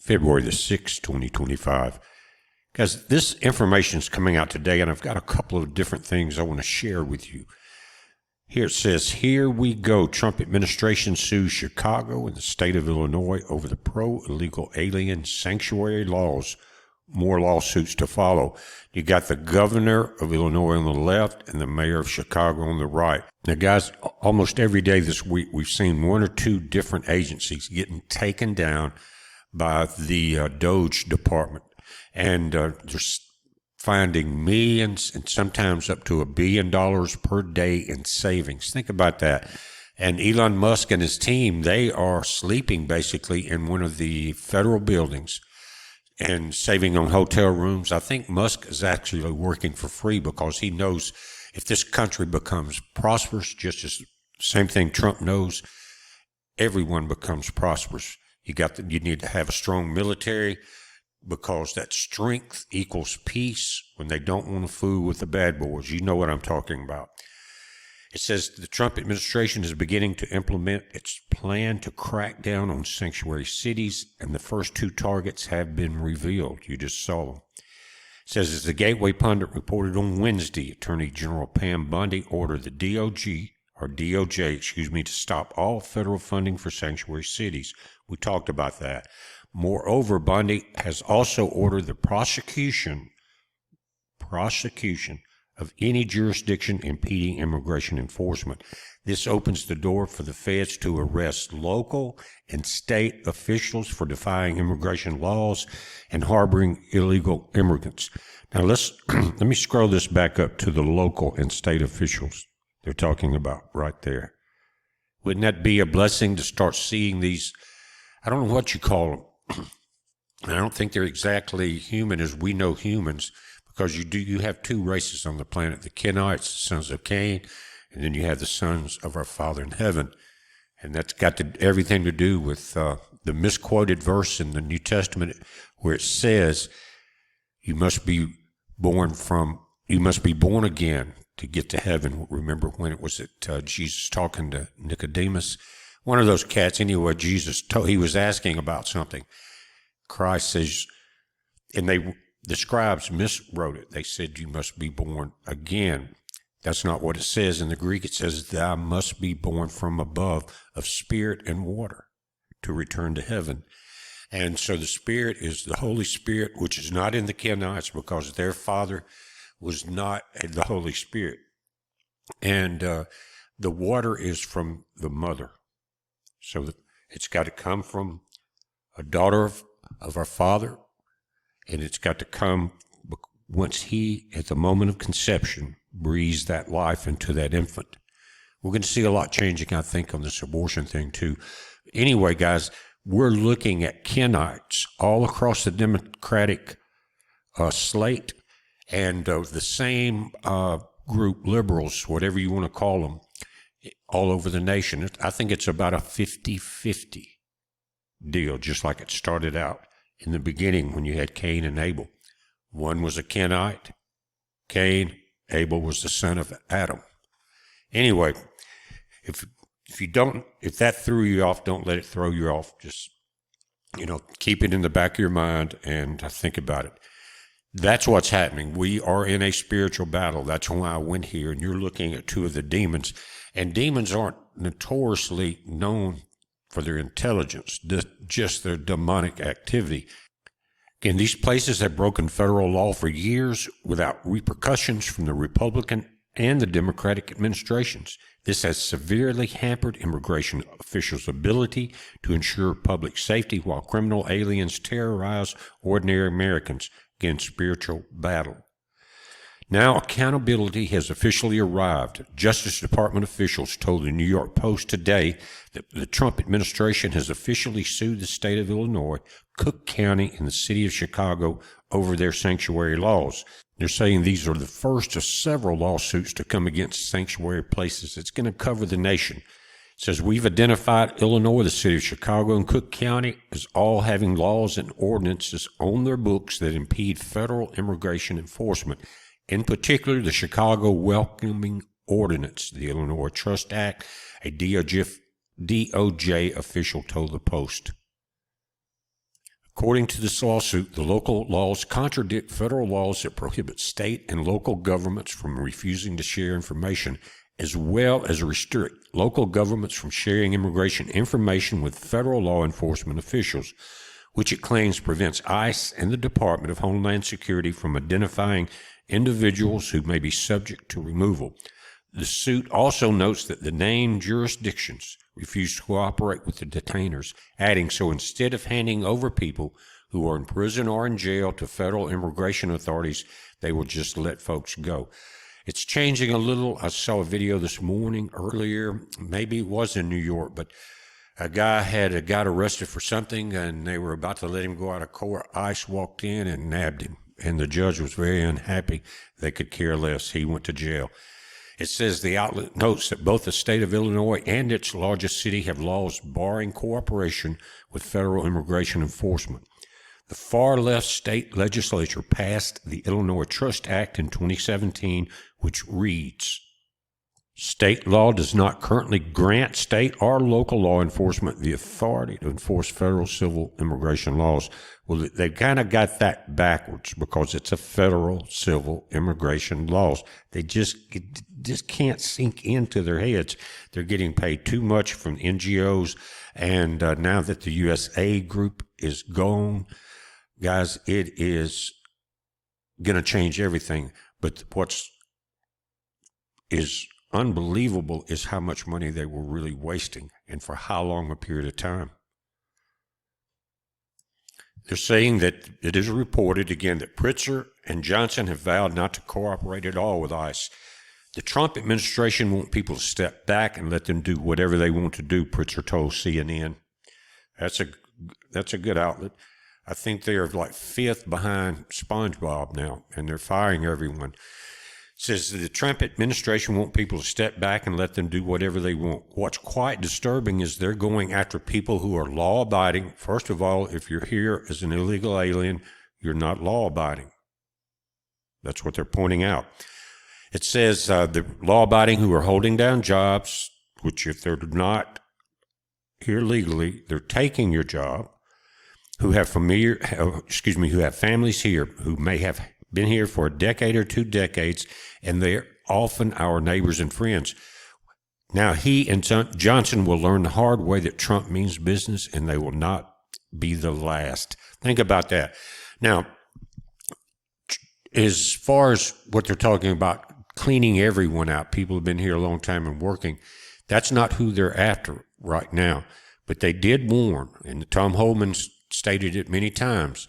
February the 6th, 2025. Guys, this information is coming out today, and I've got a couple of different things I want to share with you. Here it says, here we go. Trump administration sues Chicago and the state of Illinois over the pro-illegal alien sanctuary laws. More lawsuits to follow. You got the governor of Illinois on the left and the mayor of Chicago on the right. Now, guys, almost every day this week, we've seen one or two different agencies getting taken down by the DOGE department. And they're finding millions and sometimes up to $1 billion per day in savings. Think about that. And Elon Musk and his team, they are sleeping basically in one of the federal buildings and saving on hotel rooms. I think Musk is actually working for free because he knows if this country becomes prosperous, just as same thing Trump knows, everyone becomes prosperous. You need to have a strong military because that strength equals peace when they don't want to fool with the bad boys. You know what I'm talking about. It says the Trump administration is beginning to implement its plan to crack down on sanctuary cities, and the first two targets have been revealed. You just saw them. It says, as the Gateway Pundit reported on Wednesday, Attorney General Pam Bondi ordered the DOGE, to stop all federal funding for sanctuary cities. We talked about that. Moreover, Bondi has also ordered the prosecution of any jurisdiction impeding immigration enforcement. This opens the door for the feds to arrest local and state officials for defying immigration laws and harboring illegal immigrants. Now let me scroll this back up to the local and state officials they're talking about right there. Wouldn't that be a blessing to start seeing these? I don't know what you call them. I don't think they're exactly human as we know humans, because you have two races on the planet, the Kenites, the sons of Cain, and then you have the sons of our Father in heaven. And that's got everything to do with the misquoted verse in the New Testament where it says you must be born again to get to heaven. Remember when it was that Jesus talking to Nicodemus? One of those cats, anyway, he was asking about something. Christ says, and the scribes miswrote it. They said you must be born again. That's not what it says. In the Greek, it says thou must be born from above of spirit and water to return to heaven. And so the Spirit is the Holy Spirit, which is not in the Kenites because their father was not the Holy Spirit. And the water is from the mother. So it's got to come from a daughter of our Father, and it's got to come once he, at the moment of conception, breathes that life into that infant. We're going to see a lot changing, I think, on this abortion thing, too. Anyway, guys, we're looking at Kenites all across the Democratic slate, and the same group, liberals, whatever you want to call them, all over the nation. I think it's about a 50-50 deal, just like it started out in the beginning when you had Cain and Abel. One was a Kenite. Cain, Abel was the son of Adam. Anyway, if that threw you off, don't let it throw you off. Just, keep it in the back of your mind and think about it. That's what's happening. We are in a spiritual battle. That's why I went here, and you're looking at two of the demons. And demons aren't notoriously known for their intelligence, just their demonic activity. Again, these places have broken federal law for years without repercussions from the Republican and the Democratic administrations. This has severely hampered immigration officials' ability to ensure public safety while criminal aliens terrorize ordinary Americans. Again, spiritual battle. Now accountability has officially arrived. Justice Department officials told the New York Post today that the Trump administration has officially sued the state of Illinois, Cook County, and the city of Chicago over their sanctuary laws. They're saying these are the first of several lawsuits to come against sanctuary places. It's going to cover the nation. It says, we've identified Illinois, the city of Chicago, and Cook County as all having laws and ordinances on their books that impede federal immigration enforcement. In particular, the Chicago Welcoming Ordinance, the Illinois Trust Act, a DOJ official told the Post. According to this lawsuit, the local laws contradict federal laws that prohibit state and local governments from refusing to share information, as well as restrict local governments from sharing immigration information with federal law enforcement officials, which it claims prevents ICE and the Department of Homeland Security from identifying individuals who may be subject to removal. The suit also notes that the named jurisdictions refuse to cooperate with the detainers, adding, so instead of handing over people who are in prison or in jail to federal immigration authorities, they will just let folks go. It's changing a little. I saw a video this morning earlier, maybe it was in New York, but a guy got arrested for something and they were about to let him go out of court. ICE walked in and nabbed him, and the judge was very unhappy. They could care less. He went to jail. It says the outlet notes that both the state of Illinois and its largest city have laws barring cooperation with federal immigration enforcement. The far-left state legislature passed the Illinois Trust Act in 2017, which reads, "State law does not currently grant state or local law enforcement the authority to enforce federal civil immigration laws." Well, they kind of got that backwards because it's a federal civil immigration laws. They just can't sink into their heads. They're getting paid too much from NGOs, and now that the USA group is gone, guys, it is going to change everything. But what's is unbelievable is how much money they were really wasting and for how long a period of time. They're saying that it is reported, again, that Pritzker and Johnson have vowed not to cooperate at all with ICE. The Trump administration wants people to step back and let them do whatever they want to do, Pritzker told CNN. That's a good outlet. I think they are like fifth behind SpongeBob now, and they're firing everyone. It says that the Trump administration wants people to step back and let them do whatever they want. What's quite disturbing is they're going after people who are law-abiding. First of all, if you're here as an illegal alien, you're not law-abiding. That's what they're pointing out. It says the law-abiding who are holding down jobs, which if they're not here legally, they're taking your job, who have families here, who may have been here for a decade or 2 decades, and they're often our neighbors and friends. Now, he and Johnson will learn the hard way that Trump means business, and they will not be the last. Think about that. Now, as far as what they're talking about, cleaning everyone out, people who've been here a long time and working, that's not who they're after right now. But they did warn, and Tom Homan stated it many times,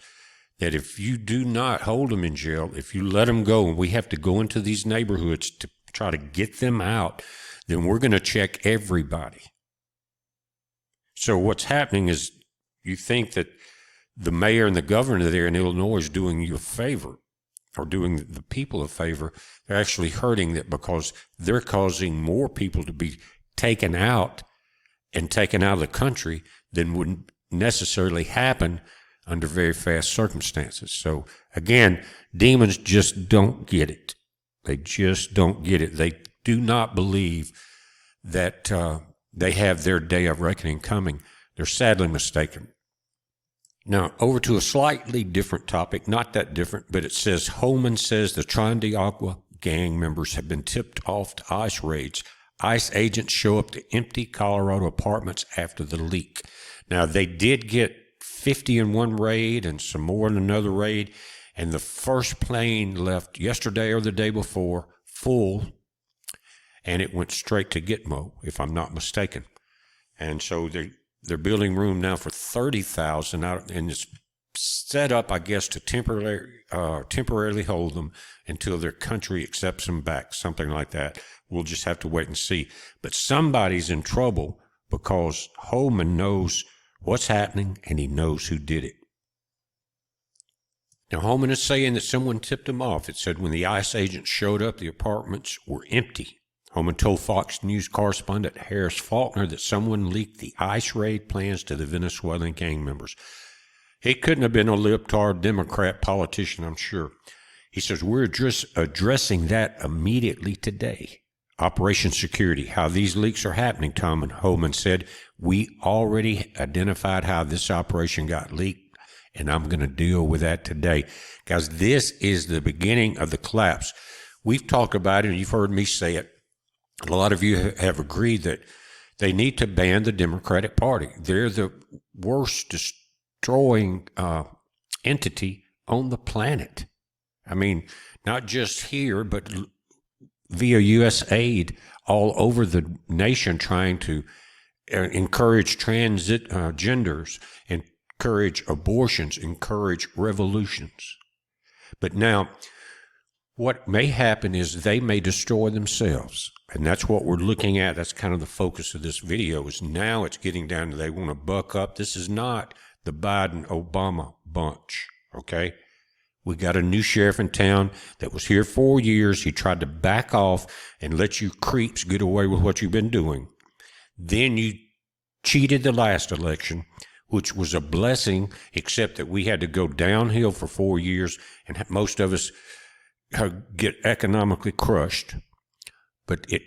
that if you do not hold them in jail, if you let them go, and we have to go into these neighborhoods to try to get them out, then we're going to check everybody. So what's happening is you think that the mayor and the governor there in Illinois is doing you a favor, or doing the people a favor. They're actually hurting that because they're causing more people to be taken out and taken out of the country than would necessarily happen under very fast circumstances. So again, demons just don't get it. They just don't get it. They do not believe that they have their day of reckoning coming. They're sadly mistaken. Now, over to a slightly different topic, not that different, but it says, Holman says the Tron de Agua gang members have been tipped off to ICE raids. ICE agents show up to empty Colorado apartments after the leak. Now, they did get 50 in one raid and some more in another raid, and the first plane left yesterday or the day before full, and it went straight to Gitmo, if I'm not mistaken. And so they're building room now for 30,000 out, and it's set up, I guess, to temporarily hold them until their country accepts them back, something like that. We'll just have to wait and see. But somebody's in trouble because Holman knows what's happening, and he knows who did it. Now, Holman is saying that someone tipped him off. It said when the ICE agents showed up, the apartments were empty. Holman told Fox News correspondent Harris Faulkner that someone leaked the ICE raid plans to the Venezuelan gang members. He couldn't have been a libtard Democrat politician, I'm sure. He says, we're addressing that immediately today. Operation Security, how these leaks are happening, Tom and Holman said. We already identified how this operation got leaked, And I'm going to deal with that today. Guys, this is the beginning of the collapse. We've talked about it, and you've heard me say it. A lot of you have agreed that they need to ban the Democratic Party. They're the worst destroying entity on the planet. I mean, not just here, but via U.S. aid all over the nation, trying to encourage genders, encourage abortions, encourage revolutions. But now, what may happen is they may destroy themselves. And that's what we're looking at. That's kind of the focus of this video, is now it's getting down to they want to buck up. This is not the Biden-Obama bunch, okay? We got a new sheriff in town that was here 4 years. He tried to back off and let you creeps get away with what you've been doing. Then you cheated the last election, which was a blessing, except that we had to go downhill for 4 years, and most of us get economically crushed. But it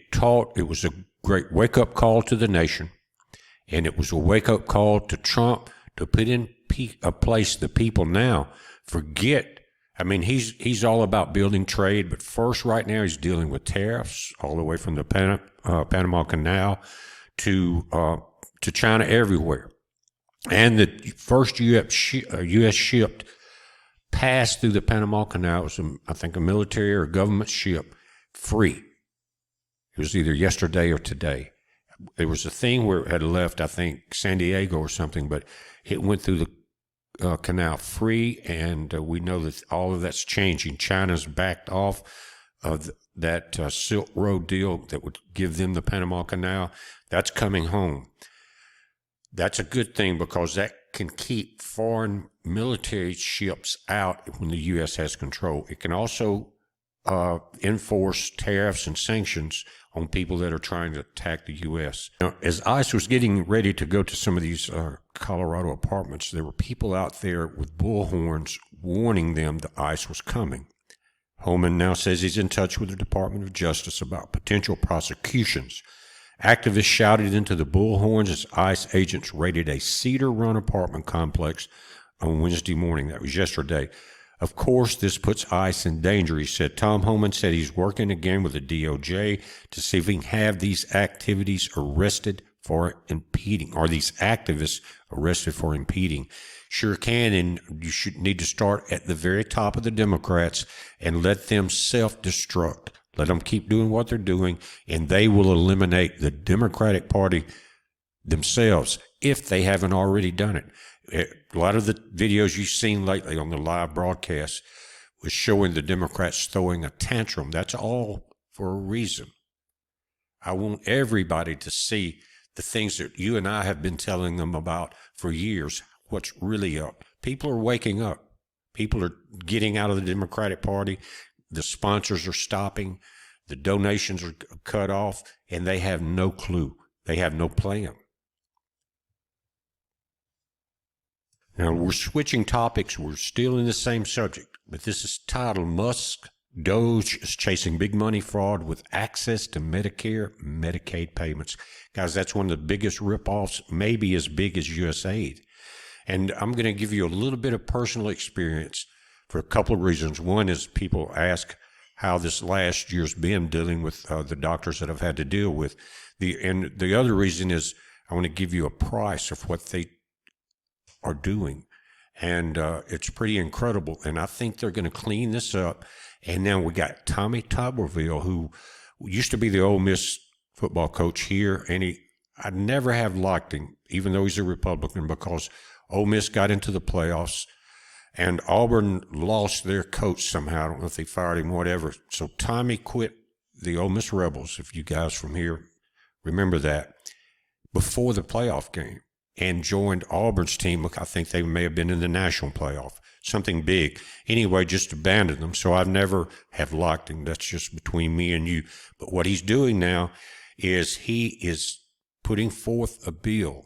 was a great wake-up call to the nation, and it was a wake-up call to Trump to put in a place the people now forget. I mean, he's all about building trade, but first right now he's dealing with tariffs all the way from the Panama Canal to China everywhere. And the first U.S. ship passed through the Panama Canal was, I think, a military or government ship, free. It was either yesterday or today. There was a thing where it had left, I think, San Diego or something, but it went through the canal free, and we know that all of that's changing. China's backed off of that Silk Road deal that would give them the Panama Canal. That's coming home. That's a good thing, because that can keep foreign military ships out when the U.S. has control. It can also enforce tariffs and sanctions on people that are trying to attack the U.S. Now, as ICE was getting ready to go to some of these Colorado apartments, there were people out there with bullhorns warning them the ICE was coming. Holman now says he's in touch with the Department of Justice about potential prosecutions. Activists shouted into the bullhorns as ICE agents raided a Cedar Run apartment complex on Wednesday morning. That was yesterday. Of course, this puts ICE in danger, he said. Tom Homan said he's working again with the DOJ to see if he can have these activities arrested for impeding, or these activists arrested for impeding. Sure can, and you should need to start at the very top of the Democrats and let them self-destruct. Let them keep doing what they're doing, and they will eliminate the Democratic Party themselves if they haven't already done it. A lot of the videos you've seen lately on the live broadcast was showing the Democrats throwing a tantrum. That's all for a reason. I want everybody to see the things that you and I have been telling them about for years, what's really up. People are waking up. People are getting out of the Democratic Party. The sponsors are stopping. The donations are cut off, and they have no clue. They have no plan. Now, we're switching topics. We're still in the same subject, but this is titled Musk, DOGE is chasing big money fraud with access to Medicare, Medicaid payments. Guys, that's one of the biggest ripoffs, maybe as big as USAID. And I'm going to give you a little bit of personal experience for a couple of reasons. One is people ask how this last year's been dealing with the doctors that I've had to deal with. And the other reason is I want to give you a price of what they are doing. And it's pretty incredible. And I think they're going to clean this up. And now we got Tommy Tuberville, who used to be the Ole Miss football coach here. And I never have liked him, even though he's a Republican, because Ole Miss got into the playoffs and Auburn lost their coach somehow. I don't know if they fired him, whatever. So Tommy quit the Ole Miss Rebels, if you guys from here remember that, before the playoff game, and joined Auburn's team. Look, I think they may have been in the national playoff, something big. Anyway, just abandoned them. So I've never have liked him. That's just between me and you. But what he's doing now is he is putting forth a bill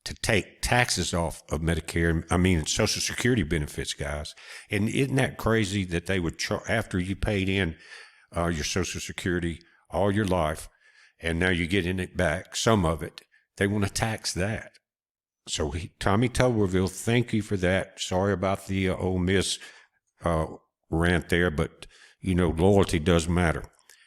to take taxes off of Medicare, Social Security benefits, guys. And isn't that crazy that they would, after you paid in your Social Security all your life, and now you're getting it back, some of it, they want to tax that. So Tommy Tuberville, thank you for that. Sorry about the Ole Miss rant there, but loyalty does matter.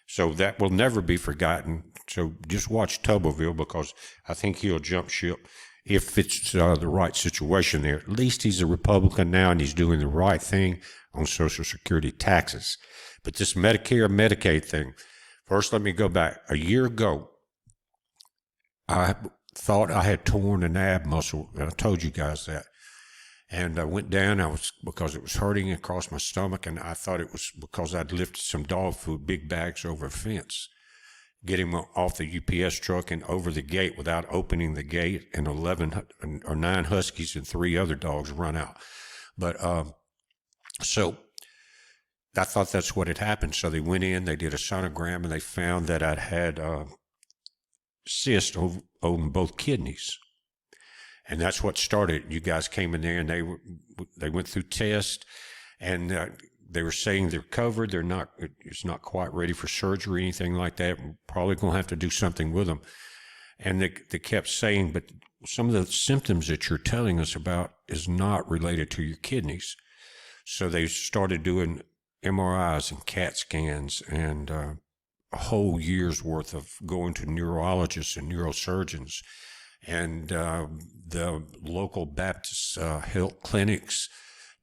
So that will never be forgotten. So just watch Tuberville, because I think he'll jump ship if it's the right situation there. At least he's a Republican now, and he's doing the right thing on Social Security taxes. But this Medicare, Medicaid thing, first let me go back. A year ago, I thought I had torn an ab muscle, and I told you guys that. And I went down, because it was hurting across my stomach, and I thought it was because I'd lifted some dog food, big bags, over a fence, getting them off the UPS truck and over the gate without opening the gate, and 9 huskies and 3 other dogs run out. But so I thought that's what had happened. So they went in, they did a sonogram, and they found that I'd had cyst on both kidneys. And that's what started. You guys came in there, and they went through tests, and they were saying they're covered. It's not quite ready for surgery or anything like that. We're probably going to have to do something with them. And they kept saying, but some of the symptoms that you're telling us about is not related to your kidneys. So they started doing MRIs and CAT scans, and a whole year's worth of going to neurologists and neurosurgeons, and the local Baptist health clinics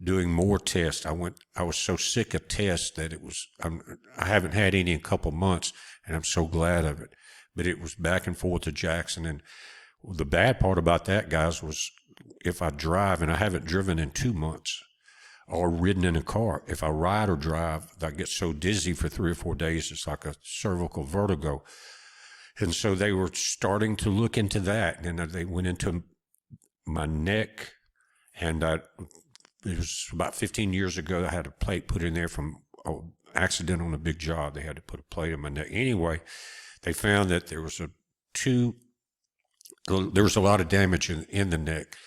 doing more tests. I was so sick of tests that I haven't had any in a couple months, and I'm so glad of it. But it was back and forth to Jackson. And the bad part about that, guys, was if I drive, and I haven't driven in 2 months or ridden in a car, if I ride or drive, I get so dizzy for 3 or 4 days, it's like a cervical vertigo. And so they were starting to look into that, and they went into my neck, and it was about 15 years ago. I had a plate put in there from an accident on a big job. They had to put a plate in my neck. Anyway, they found that there was a lot of damage in the neck,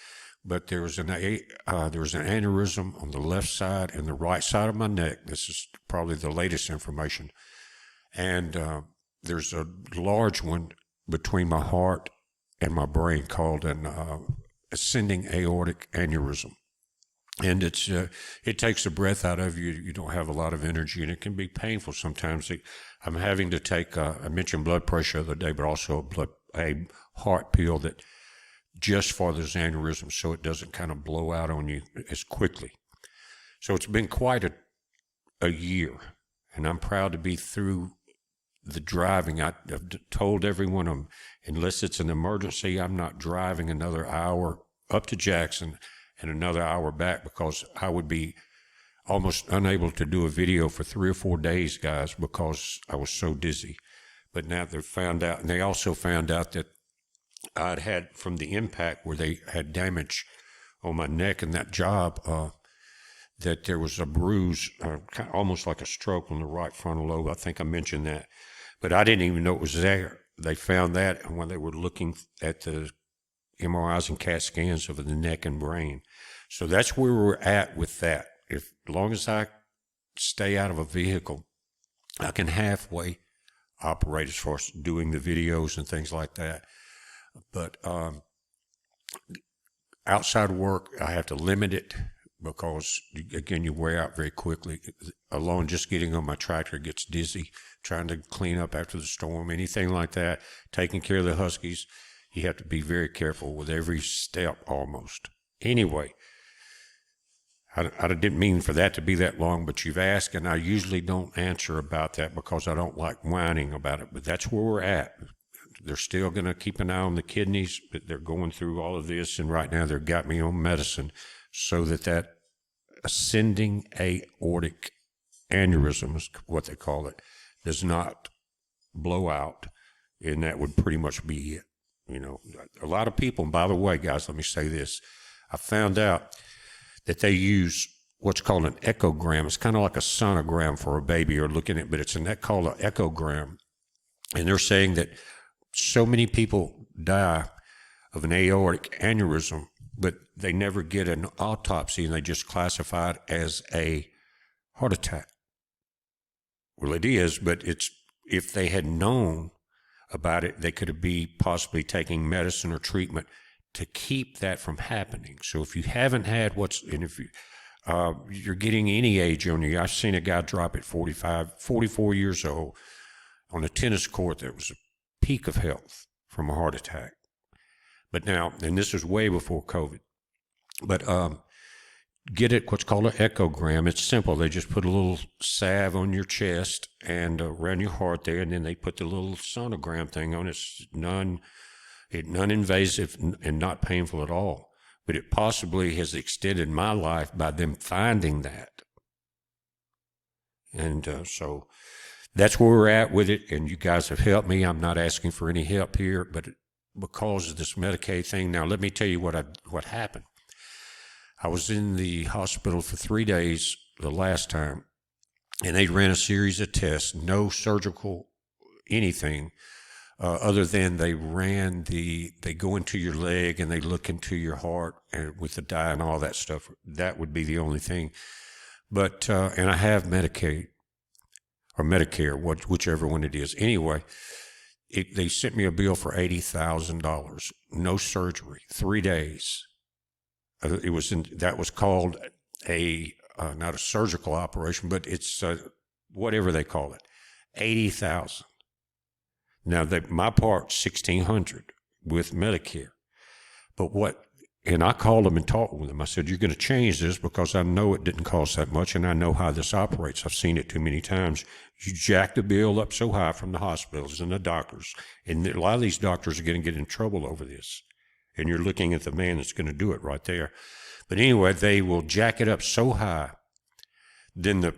but there was an aneurysm on the left side and the right side of my neck. This is probably the latest information, and there's a large one between my heart and my brain called an ascending aortic aneurysm. And it takes the breath out of you. You don't have a lot of energy, and it can be painful sometimes. I'm having to take, I mentioned blood pressure the other day, but also a heart pill that just for those aneurysms, so it doesn't kind of blow out on you as quickly. So it's been quite a year, and I'm proud to be through the driving. I've told everyone, unless it's an emergency, I'm not driving another hour up to Jackson and another hour back, because I would be almost unable to do a video for 3 or 4 days, guys, because I was so dizzy. But now they've found out, and they also found out that I'd had, from the impact where they had damage on my neck in that job, that there was a bruise, kind of almost like a stroke on the right frontal lobe. I think I mentioned that. But I didn't even know it was there. They found that when they were looking at the MRIs and CAT scans of the neck and brain. So that's where we're at with that. As long as I stay out of a vehicle, I can halfway operate as far as doing the videos and things like that. But outside work, I have to limit it, because, again, you wear out very quickly. Alone, just getting on my tractor gets dizzy, trying to clean up after the storm, anything like that, taking care of the huskies. You have to be very careful with every step almost. Anyway, I didn't mean for that to be that long, but you've asked, and I usually don't answer about that because I don't like whining about it, but that's where we're at. They're still going to keep an eye on the kidneys, but they're going through all of this, and right now they've got me on medicine so that ascending aortic aneurysm is what they call it, does not blow out, and that would pretty much be it. A lot of people, and by the way, guys, let me say this. I found out that they use what's called an echogram. It's kind of like a sonogram for a baby, or looking at, but it's called an echogram. And they're saying that so many people die of an aortic aneurysm, but they never get an autopsy, and they just classify it as a heart attack. Well, it is, but if they had known about it, they could be possibly taking medicine or treatment to keep that from happening. So if you haven't had and if you're getting any age on you, I've seen a guy drop at 44 years old on a tennis court that was a peak of health from a heart attack. But now, and this was way before COVID, but get it what's called an echogram. It's simple. They just put a little salve on your chest and around your heart there, and then they put the little sonogram thing on. It's non-invasive and not painful at all. But it possibly has extended my life by them finding that. And so that's where we're at with it, and you guys have helped me. I'm not asking for any help here, but because of this Medicaid thing. Now, let me tell you what happened. I was in the hospital for 3 days the last time, and they ran a series of tests, no surgical anything, other than they go into your leg and they look into your heart and with the dye and all that stuff. That would be the only thing. But, and I have Medicaid or Medicare, whichever one it is. Anyway, they sent me a bill for $80,000, no surgery, 3 days. That was called not a surgical operation, but it's whatever they call it, 80,000. Now my part's $1,600 with Medicare, and I called them and talked with them. I said, you're going to change this because I know it didn't cost that much, and I know how this operates. I've seen it too many times. You jack the bill up so high from the hospitals and the doctors, and a lot of these doctors are going to get in trouble over this. And you're looking at the man that's going to do it right there. But anyway, they will jack it up so high, then the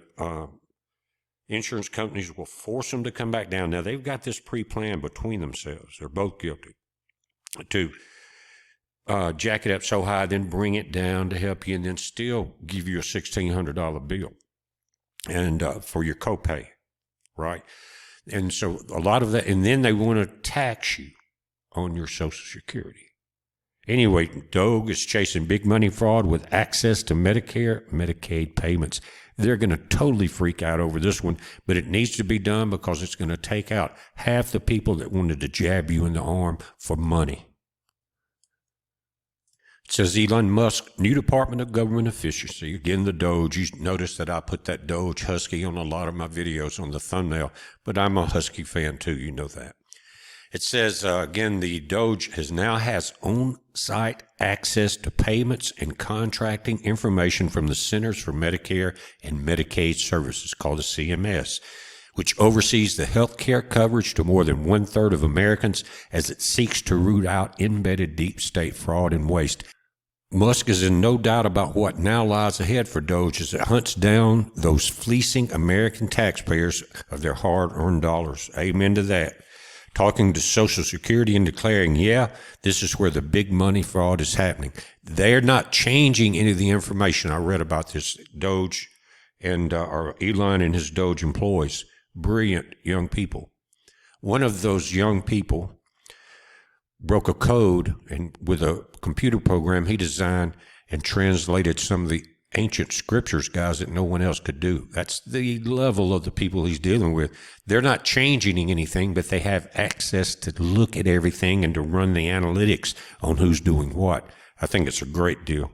insurance companies will force them to come back down. Now, they've got this pre-planned between themselves. They're both guilty to jack it up so high, then bring it down to help you, and then still give you a $1,600 bill and for your copay, right? And so a lot of that, and then they want to tax you on your Social Security. Anyway, DOGE is chasing big money fraud with access to Medicare, Medicaid payments. They're going to totally freak out over this one, but it needs to be done because it's going to take out half the people that wanted to jab you in the arm for money. It says Elon Musk, new Department of Government Efficiency. Again, the DOGE. You notice that I put that DOGE Husky on a lot of my videos on the thumbnail, but I'm a Husky fan too. You know that. It says, again, the DOGE now has on-site access to payments and contracting information from the Centers for Medicare and Medicaid Services, called the CMS, which oversees the health care coverage to more than 1/3 of Americans as it seeks to root out embedded deep state fraud and waste. Musk is in no doubt about what now lies ahead for DOGE as it hunts down those fleecing American taxpayers of their hard-earned dollars. Amen to that. Talking to Social Security and declaring, yeah, this is where the big money fraud is happening. They're not changing any of the information. I read about this DOGE and or Elon and his DOGE employees, brilliant young people. One of those young people broke a code, and with a computer program he designed and translated some of the ancient scriptures, guys, that no one else could do. That's the level of the people he's dealing with. They're not changing anything, but they have access to look at everything and to run the analytics on who's doing what. I think it's a great deal.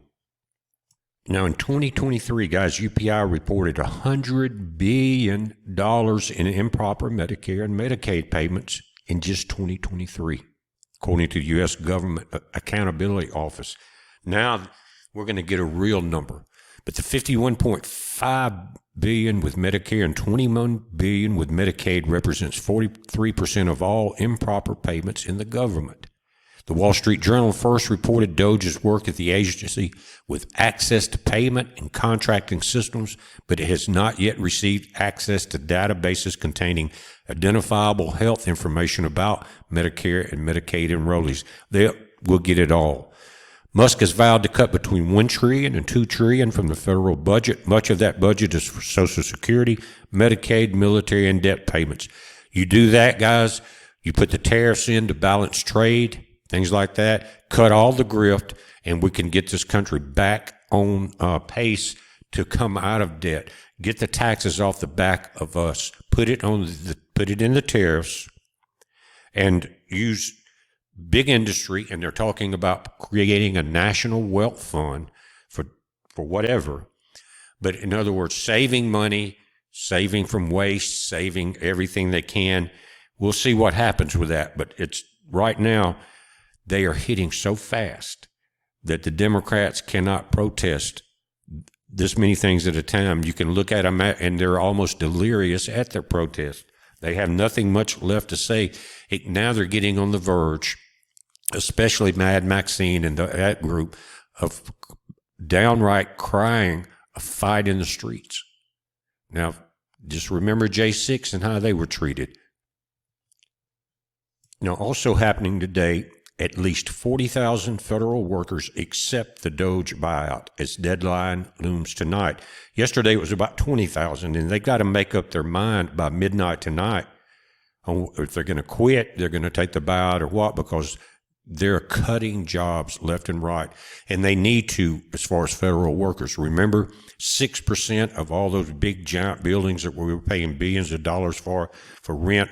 Now, in 2023, guys, UPI reported $100 billion in improper Medicare and Medicaid payments in just 2023, according to the U.S. Government Accountability Office. Now, we're going to get a real number. But the $51.5 billion with Medicare and $21 billion with Medicaid represents 43% of all improper payments in the government. The Wall Street Journal first reported DOGE's work at the agency with access to payment and contracting systems, but it has not yet received access to databases containing identifiable health information about Medicare and Medicaid enrollees. They will get it all. Musk has vowed to cut between $1 trillion and $2 trillion from the federal budget. Much of that budget is for Social Security, Medicaid, military, and debt payments. You do that, guys, you put the tariffs in to balance trade, things like that, cut all the grift, and we can get this country back on pace to come out of debt. Get the taxes off the back of us. Put it in the tariffs, and use big industry, and they're talking about creating a national wealth fund for whatever. But in other words, saving money, saving from waste, saving everything they can. We'll see what happens with that. But it's right now, they are hitting so fast that the Democrats cannot protest this many things at a time. You can look at them and they're almost delirious at their protest. They have nothing much left to say. Now they're getting on the verge, especially Mad Maxine and that group, of downright crying a fight in the streets. Now, just remember J6 and how they were treated. Now, also happening today, at least 40,000 federal workers accept the DOGE buyout as deadline looms tonight. Yesterday it was about 20,000, and they got to make up their mind by midnight tonight on if they're going to quit, they're going to take the buyout or what, because they're cutting jobs left and right. And they need to, as far as federal workers. Remember, 6% of all those big giant buildings that we were paying billions of dollars for rent,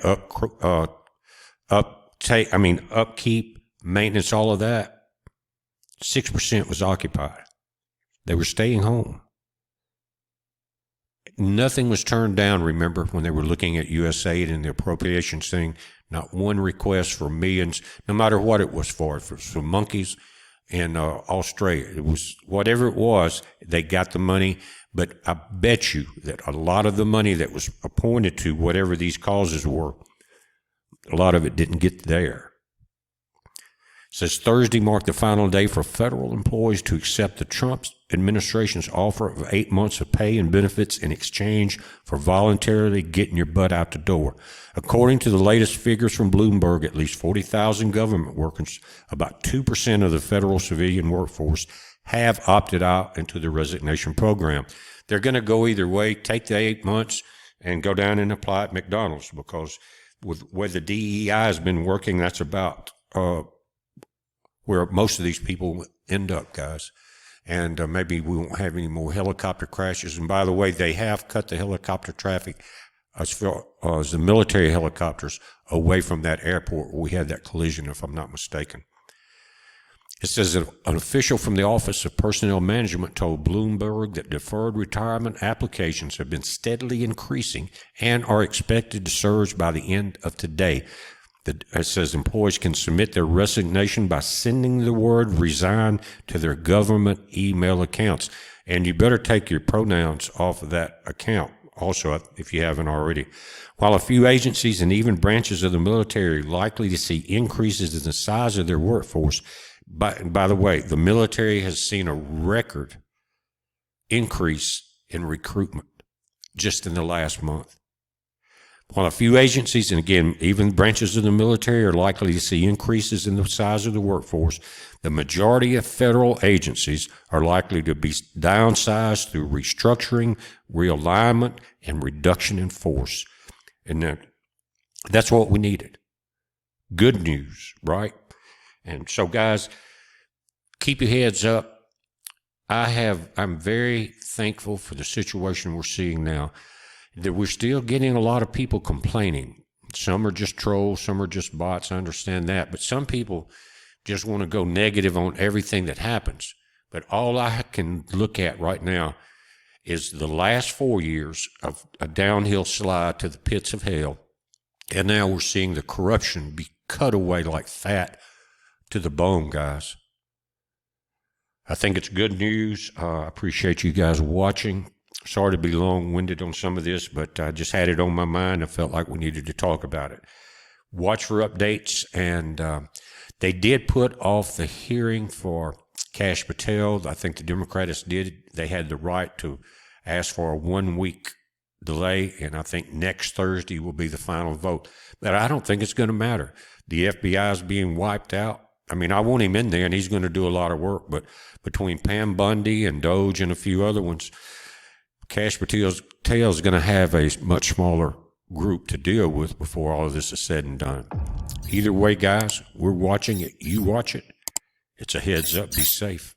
upkeep, maintenance, all of that, 6% was occupied. They were staying home. Nothing was turned down, remember, when they were looking at USAID and the appropriations thing. Not one request for millions, no matter what it was for some monkeys in Australia. It was whatever it was, they got the money. But I bet you that a lot of the money that was appointed to whatever these causes were, a lot of it didn't get there. It says Thursday marked the final day for federal employees to accept the Trump administration's offer of 8 months of pay and benefits in exchange for voluntarily getting your butt out the door. According to the latest figures from Bloomberg, at least 40,000 government workers, about 2% of the federal civilian workforce, have opted out into the resignation program. They're going to go either way, take the 8 months and go down and apply at McDonald's, because with where the DEI has been working, that's about where most of these people end up, guys. And maybe we won't have any more helicopter crashes. And by the way, they have cut the helicopter traffic as far as the military helicopters away from that airport where we had that collision, if I'm not mistaken. It says that an official from the Office of Personnel Management told Bloomberg that deferred retirement applications have been steadily increasing and are expected to surge by the end of today. It says employees can submit their resignation by sending the word resign to their government email accounts. And you better take your pronouns off of that account also, if you haven't already. While a few agencies and even branches of the military are likely to see increases in the size of their workforce, by the way, the military has seen a record increase in recruitment just in the last month. While a few agencies, and again, even branches of the military, are likely to see increases in the size of the workforce, the majority of federal agencies are likely to be downsized through restructuring, realignment, and reduction in force. And that's what we needed. Good news, right? And so, guys, keep your heads up. I'm very thankful for the situation we're seeing now. That we're still getting a lot of people complaining. Some are just trolls, some are just bots, I understand that. But some people just want to go negative on everything that happens. But all I can look at right now is the last 4 years of a downhill slide to the pits of hell. And now we're seeing the corruption be cut away like fat to the bone, guys. I think it's good news. I appreciate you guys watching. Sorry to be long-winded on some of this, but I just had it on my mind. I felt like we needed to talk about it. Watch for updates, and they did put off the hearing for Kash Patel. I think the Democrats did. They had the right to ask for a 1-week delay, and I think next Thursday will be the final vote. But I don't think it's going to matter. The FBI is being wiped out. I mean, I want him in there, and he's going to do a lot of work, but between Pam Bundy and DOGE and a few other ones, Kash Patel is going to have a much smaller group to deal with before all of this is said and done. Either way, guys, we're watching it. You watch it. It's a heads up. Be safe.